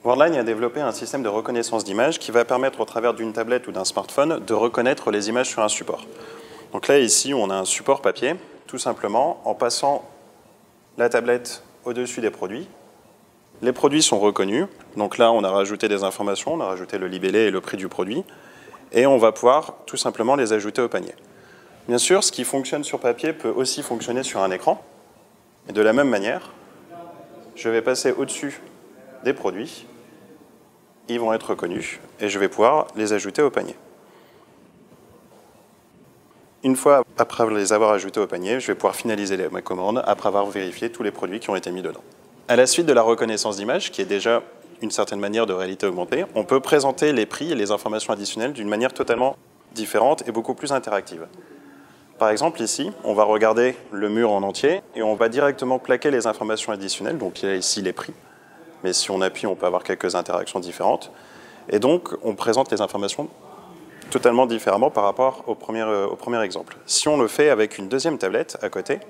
Worldline a développé un système de reconnaissance d'images qui va permettre au travers d'une tablette ou d'un smartphone de reconnaître les images sur un support. Donc là, ici, on a un support papier, tout simplement en passant la tablette au-dessus des produits. Les produits sont reconnus. Donc là, on a rajouté des informations, on a rajouté le libellé et le prix du produit. Et on va pouvoir tout simplement les ajouter au panier. Bien sûr, ce qui fonctionne sur papier peut aussi fonctionner sur un écran. Et de la même manière, je vais passer au-dessus des produits. Ils vont être reconnus et je vais pouvoir les ajouter au panier. Une fois après les avoir ajoutés au panier, je vais pouvoir finaliser ma commande après avoir vérifié tous les produits qui ont été mis dedans. À la suite de la reconnaissance d'image, qui est déjà une certaine manière de réalité augmentée, on peut présenter les prix et les informations additionnelles d'une manière totalement différente et beaucoup plus interactive. Par exemple, ici, on va regarder le mur en entier et on va directement plaquer les informations additionnelles. Donc il y a ici les prix, mais si on appuie, on peut avoir quelques interactions différentes. Et donc, on présente les informations totalement différemment par rapport au premier exemple. Si on le fait avec une deuxième tablette à côté,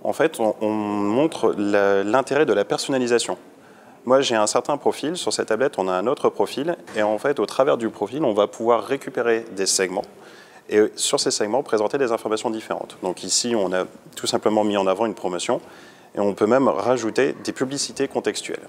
en fait, on montre l'intérêt de la personnalisation. Moi, j'ai un certain profil. Sur cette tablette, on a un autre profil. Et en fait, au travers du profil, on va pouvoir récupérer des segments. Et sur ces segments, présenter des informations différentes. Donc ici, on a tout simplement mis en avant une promotion. Et on peut même rajouter des publicités contextuelles.